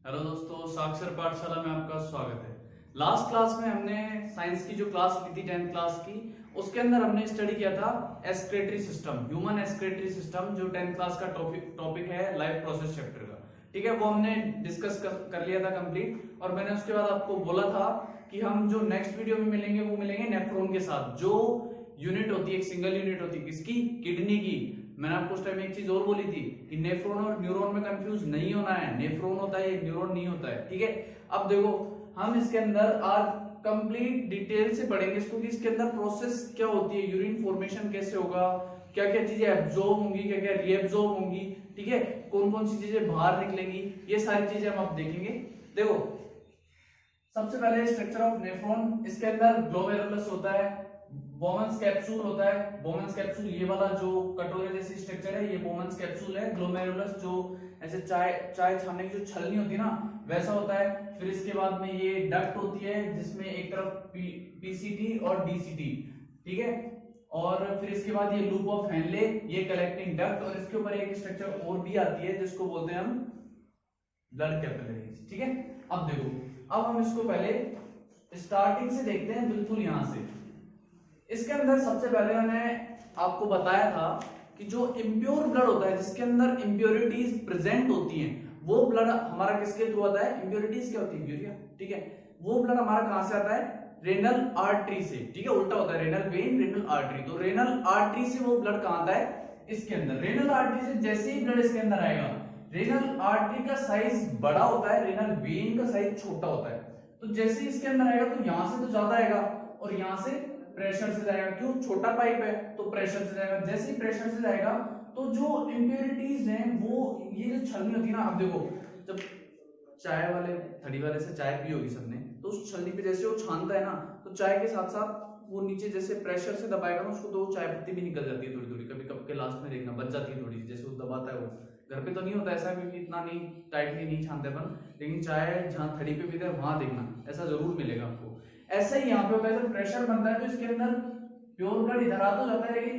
Hello दोस्तों, साक्षर पाठशाला में आपका स्वागत है। लास्ट क्लास में हमने साइंस की जो क्लास ली थी 10th क्लास की, उसके अंदर हमने स्टडी किया था एस्क्रेटरी सिस्टम, ह्यूमन एस्क्रेटरी सिस्टम, जो 10th क्लास का टॉपिक है लाइफ प्रोसेस चैप्टर का। ठीक है, वो हमने डिस्कस कर लिया था कंप्लीट। और मैंने उसके बाद आपको बोला था कि हम जो नेक्स्ट वीडियो में मिलेंगे वो मिलेंगे नेफ्रॉन के साथ। जो यूनिट होती है, एक सिंगल यूनिट होती है किसकी, किडनी की। मैंने आपको उस टाइम एक चीज और बोली थी कि नेफ्रॉन और न्यूरॉन में कंफ्यूज नहीं होना है, नेफ्रॉन होता है, न्यूरॉन नहीं होता है। ठीक है, अब देखो हम इसके अंदर आज कंप्लीट डिटेल से पढ़ेंगे इसको कि इसके अंदर प्रोसेस क्या होती है, यूरिन फॉर्मेशन कैसे होगा, क्या क्या चीजें एब्जॉर्ब होंगी, क्या क्या रीएब्जॉर्ब होंगी, ठीक है, कौन कौन सी चीजें बाहर निकलेंगी, ये सारी चीजें हम अब देखेंगे। देखो सबसे पहले स्ट्रक्चर ऑफ नेफ्रॉन, इसके अंदर ग्लोमेरुलस होता है, बोमन्स कैप्सूल होता है। बोमन्स कैप्सूल ये वाला जो कटोरे जैसी स्ट्रक्चर है, ये बोमन्स कैप्सूल है। ग्लोमेरुलस जो ऐसे चाय छानने की जो छलनी होती है ना, वैसा होता है। फिर इसके बाद में ये डक्ट होती है जिसमें एक तरफ पीसीटी और डीसीटी, ठीक है। और फिर इसके बाद ये लूप ऑफ हेनले, ये कलेक्टिंग डक्ट। और इसके ऊपर एक स्ट्रक्चर और भी आती है जिसको बोलते हैं हम ब्लड कैपिलरीज। ठीक है, अब देखो, अब हम इसको पहले स्टार्टिंग से देखते हैं, बिल्कुल यहां से। इसके अंदर सबसे पहले मैंने आपको बताया था कि जो इम्प्योर ब्लड होता है, जिसके अंदर इम्प्योरिटीज प्रेजेंट होती हैं, वो ब्लड हमारा किसके थ्रू आता है, इम्प्योरिटीज क्या होती है, यूरिया। ठीक है, वो ब्लड हमारा कहां से आता है, रेनल आर्टरी से। ठीक है, उल्टा होता है, रेनल वेन रेनल आर्टरी। तो रेनल आर्टरी से वो ब्लड कहां आता है, इसके अंदर। रेनल आर्टरी से जैसे ही ब्लड इसके अंदर आएगा, रेनल आर्टरी का साइज बड़ा होता है, रेनल वेन का साइज छोटा होता है। तो जैसे ही इसके अंदर आएगा तो यहां से तो ज्यादा आएगा और यहां से प्रेशर से जाएगा। क्यों, छोटा पाइप है तो प्रेशर से जाएगा। जैसे ही प्रेशर से जाएगा तो जो इंप्योरिटीज हैं वो, ये जो छलनी होती है ना, अब देखो जब चाय वाले थड़ी वाले से चाय पी होगी सबने, तो उस छलनी पे जैसे वो छानता है ना, तो चाय के साथ साथ वो नीचे जैसे प्रेशर से दबाएगा ना उसको, तो चाय पत्ती भी निकल जाती है थोड़ी थोड़ी। कभी कप के लास्ट में देखना बच जाती है थोड़ी सी, जैसे वो दबाता है वो। घर पे तो नहीं होता ऐसा, क्योंकि इतना नहीं टाइटली नहीं छानते अपन, लेकिन चाय जहाँ थड़ी पे पीते हैं वहां देखना, ऐसा जरूर मिलेगा आपको। ऐसा ही यहाँ पे होता है, जब प्रेशर बनता है तो इसके अंदर प्योर ब्लड इधर आ तो जाता है, लेकिन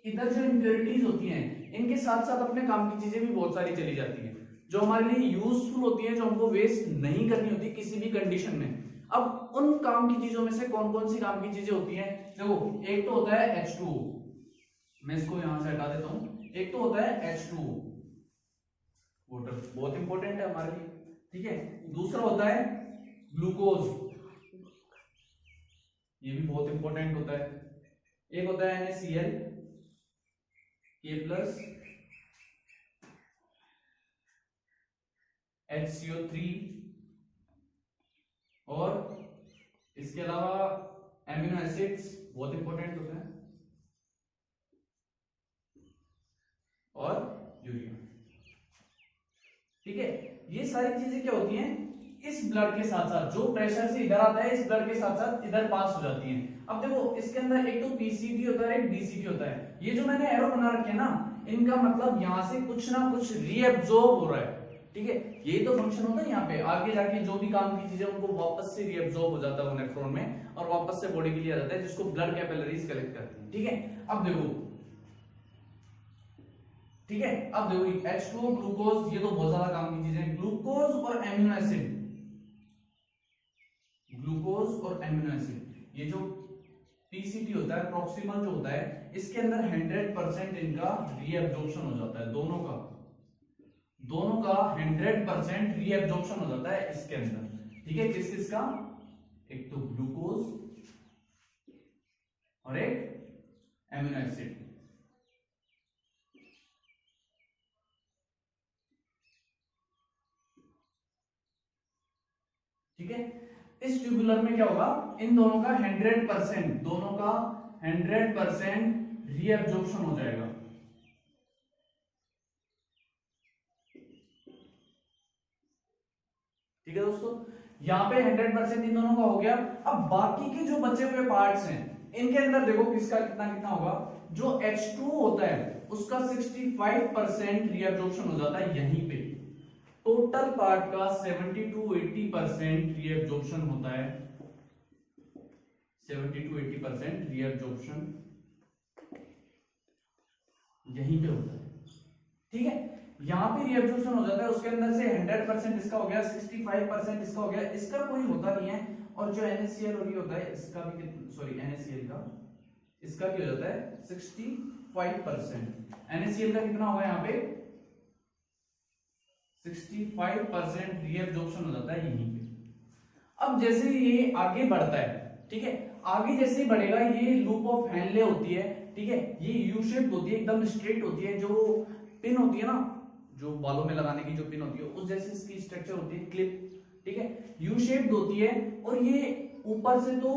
इधर जो इम्प्योरिटीज होती हैं इनके साथ साथ अपने काम की चीजें भी बहुत सारी चली जाती हैं, जो हमारे लिए यूजफुल होती है, जो हमको वेस्ट नहीं करनी होती किसी भी कंडीशन में। अब उन काम की चीजों में से कौन कौन सी काम की चीजें होती हैं, देखो एक तो होता है H2O, मैं इसको यहां से हटा देता हूं। एक तो होता है H2O, वाटर, बहुत इंपॉर्टेंट है हमारे लिए। ठीक है, दूसरा होता है ग्लूकोज, ये भी बहुत इंपॉर्टेंट होता है। एक होता है NaCl, K+, HCO3, और इसके अलावा एमिनो एसिड्स बहुत इंपॉर्टेंट होते हैं, और यूरिया। ठीक है, ये सारी चीजें क्या होती हैं, इस ब्लड के साथ साथ जो प्रेशर से इधर आता है, इस ब्लड के साथ साथ इधर पास हो जाती हैं। अब देखो इसके अंदर एक तो पीसीटी होता है, एक डीसीटी होता है। ये जो मैंने एरो बना रखे हैं ना, इनका मतलब यहां से कुछ ना कुछ रीअब्सॉर्ब हो रहा है। ठीक है, यही तो फंक्शन होता है यहाँ पे। आगे जाके जो भी काम की चीजें उनको वापस से रीअब्सॉर्ब हो जाता है नेफ्रॉन में, और वापस से बॉडी के लिए आ जाता है, जिसको ब्लड कैपिलरीज कलेक्ट करती है। ठीक है, अब देखो, ठीक है, अब देखो H2O, ग्लूकोज, ये तो बहुत ज्यादा काम की चीजें। ग्लूकोज और एमिनो एसिड, ग्लूकोज और एमिनो एसिड, ये जो पीसीटी होता है, प्रॉक्सिमल जो होता है, इसके अंदर 100% इनका रीअब्जॉर्प्शन हो जाता है, दोनों का 100% रीअब्जॉर्प्शन हो जाता है इसके अंदर। ठीक है, किस किस का, एक तो ग्लूकोज और एक एमिनो एसिड। ठीक है, इस ट्यूबुलर में क्या होगा, इन दोनों का 100%, दोनों का 100% रीअब्जॉर्प्शन हो जाएगा। ठीक है दोस्तों, यहाँ पे 100% इन दोनों का हो गया। अब बाकी के जो बचे हुए पार्ट्स हैं, इनके अंदर देखो किसका कितना कितना होगा। जो H2 होता है उसका 65% रीअब्जॉर्प्शन हो जाता है यहीं पे। टोटल पार्ट का 70 to 80% रीअब्जॉर्प्शन होता है, 70 to 80% रीअब्जॉर्प्शन यहीं पे होता है। ठीक है, यहाँ पे रीअब्जॉर्प्शन हो जाता है, उसके अंदर से 100% इसका हो गया, 65% इसका हो गया, इसका कोई होता नहीं है। और जो NaCl और ये होता है इसका भी, सॉरी NaCl का, इसका भी हो जाता है 65%। NaCl का कितना होगा यहाँ पे 65% रीअब्जॉर्प्शन हो जाता है यहीं पे। अब जैसे ये आगे बढ़ता है, ठीक है, आगे जैसे बढ़ेगा ये लूप ऑफ हेनले होती है, ठीक है, ये यू शेप होती है, एकदम स्ट्रेट होती है, जो पिन होती है ना, जो बालों में लगाने की जो पिन होती है उस जैसे इसकी स्ट्रक्चर होती है, क्लिप, ठीक है, यू शेप्ड होती है, और ये ऊपर से तो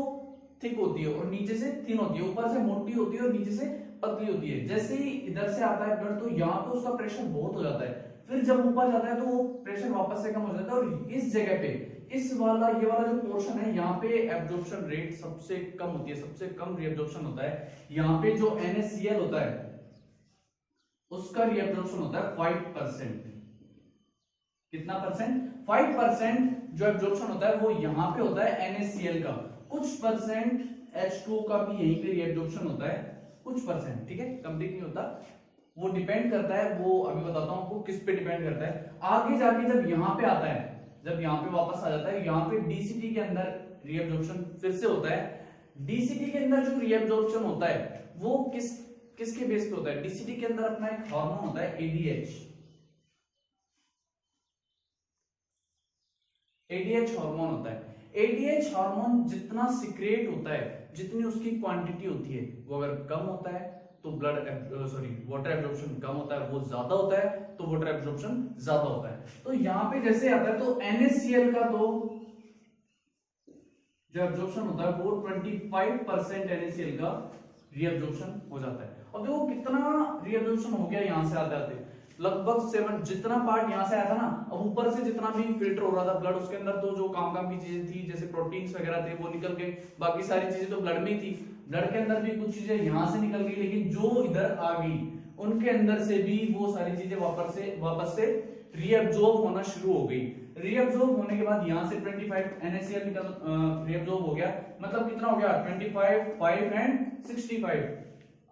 थिक होती है और नीचे से थिन होती है, ऊपर से मोटी होती है और नीचे से पतली होती है। जैसे ही इधर से आता है ब्लड तो यहाँ पे उसका प्रेशर बहुत हो जाता है, फिर जब ऊपर जाता है तो वो प्रेशर वापस से कम हो जाता है, और इस जगह पे इस वाला ये वाला जो पोर्शन है यहाँ पे एब्जॉर्प्शन रेट सबसे कम होती है, सबसे कम रीअब्जॉर्प्शन होता है। यहाँ पे जो NaCl होता है उसका रीअब्जॉर्प्शन होता है 5%। कितना परसेंट? 5% जो एब्जॉर्प्शन होता है वो यहाँ पे होता है NaCl का, कुछ परसेंट H2O का भी यहीं पे रीअब्जॉर्प्शन होता है, कुछ परसेंट, ठीक है, कंप्लीट नहीं होता, वो डिपेंड करता है, वो अभी बताता हूं आपको किस पे डिपेंड करता है। आगे जाके जब यहाँ पे आता है, जब यहाँ पे वापस आ जाता है, यहाँ पे DCT के अंदर रीअब्जॉर्प्शन फिर से होता है। DCT के अंदर जो रीअब्जॉर्प्शन होता है वो किसके बेस पे होता है? DCT के अंदर अपना एक हार्मोन होता है ADH, ADH हार्मोन होता है। ADH हार्मोन जितना सिक्रेट होता है, जितनी उसकी क्वांटिटी होती है, वो अगर कम होता है तो वाटर एब्जॉर्प्शन कम होता है, वो ज्यादा होता है तो वाटर एब्जॉर्प्शन ज्यादा होता है। तो यहाँ पे जैसे आता है तो NaCl का तो जो एब्जॉर्प्शन होता है वो 25% NaCl का रीअब्जॉर्प्शन हो जाता है। अब देखो कितना रीअब्जॉर्प्शन हो गया यहाँ से आते आते, लगभग 7, जितना पार्ट यहाँ से आया था ना, अब ऊपर से जितना भी फिल्टर हो रहा था ब्लड, उसके अंदर तो जो काम की चीजें थी जैसे प्रोटीन्स वगैरह थे वो निकल गए, बाकी सारी चीजें तो ब्लड में ही थी, ब्लड के अंदर भी कुछ चीजें यहाँ से निकल गई, लेकिन जो इधर आ गई उनके अंदर से भी वो सारी चीजें वापस से रीअब्जॉर्ब होना शुरू हो गई। रीअब्जॉर्ब होने के बाद यहाँ से 25 NaCl निकल रीअब्जॉर्ब हो गया, मतलब कितना हो गया 25, 5 एंड 65,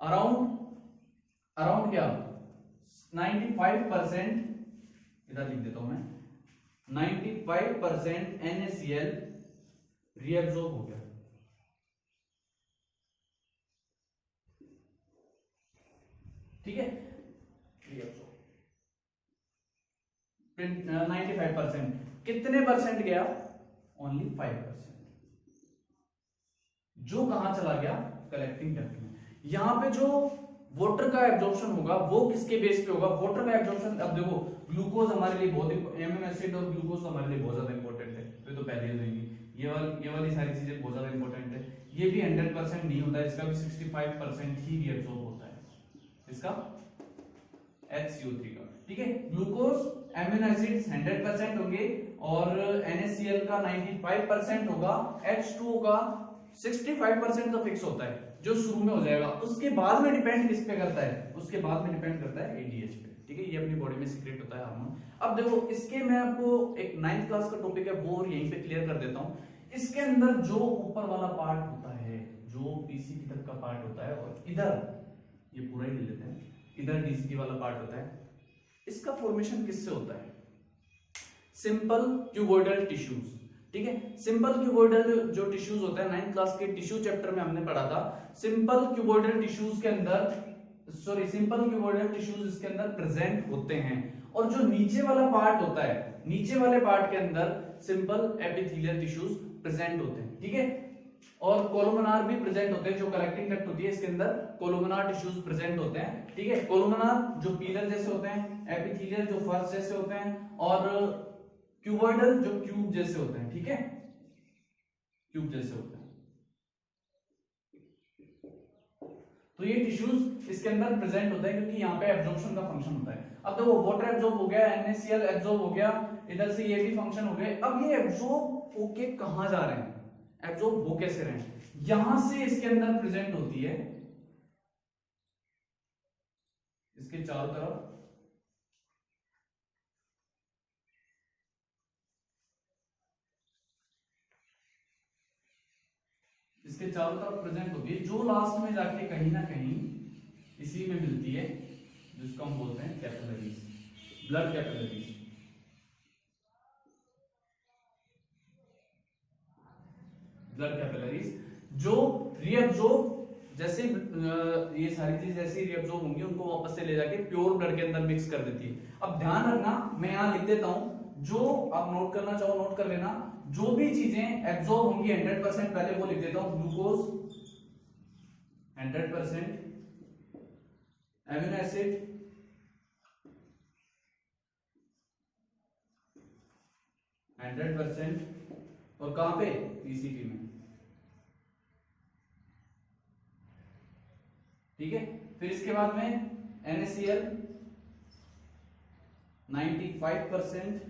अराउंड क्या 95%, इधर लिख देता हूं मैं, 95% NaCl रीअब्जॉर्ब हो गया। ठीक है, 95%, कितने परसेंट गया? ओनली 5%, जो कहां चला गया? कलेक्टिंग डक्ट में। यहां पे जो वाटर का एब्जॉर्प्शन होगा वो किसके बेस पे होगा? वाटर का एब्जॉर्प्शन, अब देखो ग्लूकोज हमारे लिए बहुत, एमिनो एसिड और ग्लूकोज हमारे लिए बहुत ज्यादा इंपॉर्टेंट है, तो पहले ही देंगे, ये वाली सारी चीजें बहुत ज्यादा इंपॉर्टेंट है। ये भी 100% नहीं होता है, इसका भी 65% ही रीअब्सॉर्ब होता है, इसका HCO3 का, ठीक है। ग्लूकोज एमिनो एसिड्स 100% होंगे और NaCl का 95% होगा, H2O का 65% तो फिक्स होता है जो शुरू में हो जाएगा, उसके बाद में डिपेंड किस पे करता है? उसके बाद में डिपेंड करता है ADH पे, ठीक है, ये अपनी बॉडी में सीक्रेट होता है हार्मोन। अब देखो इसके मैं आपको एक 9th क्लास का टॉपिक है वो यहीं पे क्लियर कर देता हूं। इसके अंदर जो ऊपर वाला पार्ट होता है, जो PCT तक का पार्ट होता है, और इधर ये पूरा ही ले लेते हैं, इधर DCT वाला पार्ट होता है, इसका फॉर्मेशन किससे होता है? सिंपल क्यूबॉइडल टिश्यूज, ठीक है। सिंपल क्यूबॉइडल जो टिश्यूज होता है 9th क्लास के टिश्यू चैप्टर में हमने पढ़ा था। सिंपल क्यूबॉइडल टिश्यूज के अंदर इसके अंदर प्रेजेंट होते हैं, और जो नीचे वाला पार्ट होता है, नीचे वाले पार्ट के अंदर सिंपल एपिथेलियल टिश्यूज प्रेजेंट होते हैं, ठीक है, और कोलुमिनार भी प्रेजेंट होते हैं, जो कलेक्टिंग डक्ट होती है इसके अंदर कोलुमिनार टिश्यूज प्रेजेंट होते हैं, ठीक है। कोलुमिनार जो पिलर जैसे होते हैं, एपिथेलियल जो फर्श जैसे होते हैं, और क्यूबॉइडल जो क्यूब जैसे होते हैं, ठीक है, क्यूब जैसे होते हैं। तो ये टिश्यूज इसके अंदर प्रेजेंट होता है क्योंकि यहाँ पे एब्जॉर्प्शन का फंक्शन होता है। अब देखो वाटर एब्जॉर्ब हो गया, NaCl एब्जॉर्ब हो गया, इधर से ये भी फंक्शन हो गए। अब ये एब्जॉर्ब होके कहां जा रहे हैं? एब्जॉर्ब हो कैसे रहे हैं? यहां से इसके अंदर प्रेजेंट होती है, इसके चारों तरफ प्रेजेंट होती है, जो लास्ट में जाके कहीं ना कहीं इसी में मिलती है, जिसको हम बोलते हैं capillaries, blood capillaries. Blood capillaries जो रीअब्जॉर्ब, जैसे ये सारी चीज जैसे रीअब्जॉर्ब होंगी उनको वापस से ले जाके प्योर ब्लड के अंदर मिक्स कर देती है। अब ध्यान रखना, मैं यहां लिख देता हूं, जो आप नोट करना चाहो नोट कर लेना। जो भी चीजें एब्जॉर्ब होंगी 100%, पहले वो लिख देता हूं, ग्लूकोज 100%, एमिनो एसिड 100%, और कहां पे, पीसीपी में। ठीक है, फिर इसके बाद में NaCl 95%,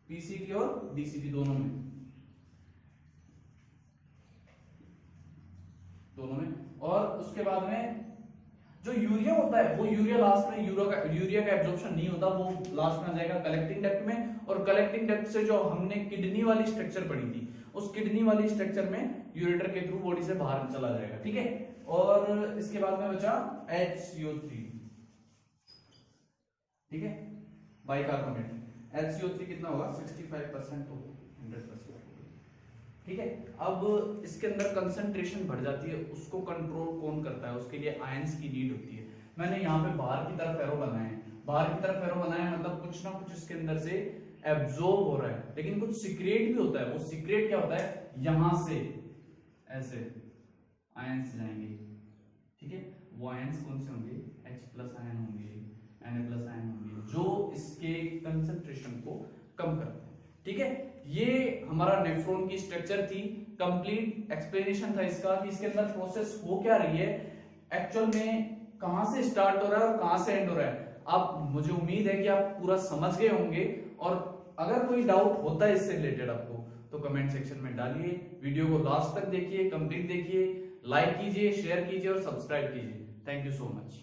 पीसीटी और डीसीटी दोनों में। और उसके बाद में जो यूरिया होता है वो यूरिया लास्ट में, यूरिया का एब्जॉर्प्शन नहीं होता, वो लास्ट में आ जाएगा कलेक्टिंग डक्ट में। और कलेक्टिंग डक्ट से जो हमने किडनी वाली स्ट्रक्चर पढ़ी थी, उस किडनी वाली स्ट्रक्चर में यूरेटर के थ्रू बॉडी से बाहर चला जाएगा। ठीक है, और इसके बाद में बचा HCO3। ठीक है, बाइकार्बोनेट। HCO3 कितना होगा, 65% तो 100%। ठीक है, अब इसके अंदर कंसंट्रेशन बढ़ जाती है, उसको कंट्रोल कौन करता है, उसके लिए आयंस की नीड होती है। मैंने यहाँ पे बाहर की तरफ एरो बनाए हैं, बाहर की तरफ एरो बनाया मतलब कुछ ना कुछ इसके अंदर से एब्जॉर्ब हो रहा है, लेकिन कुछ सीक्रेट भी होता है। वो सीक्रेट क्या होता है, यहां से ऐसे आयंस जाएंगे। ठीक है, वो आयंस कौन से होंगे, H+ आयन होंगे, Na+ आयन होंगे, जो इसके कंसंट्रेशन को कम करते हैं। ठीक है, ये हमारा नेफ्रॉन की स्ट्रक्चर थी, कंप्लीट एक्सप्लेनेशन था इसका कि इसके अंदर प्रोसेस हो क्या रही है, एक्चुअल में कहां से स्टार्ट हो रहा है और कहां से एंड हो रहा है। आप, मुझे उम्मीद है कि आप पूरा समझ गए होंगे, और अगर कोई डाउट होता है इससे रिलेटेड आपको तो कमेंट सेक्शन में डालिए। वीडियो को लास्ट तक देखिए, कंप्लीट देखिए, लाइक कीजिए, शेयर कीजिए और सब्सक्राइब कीजिए। Thank you so much.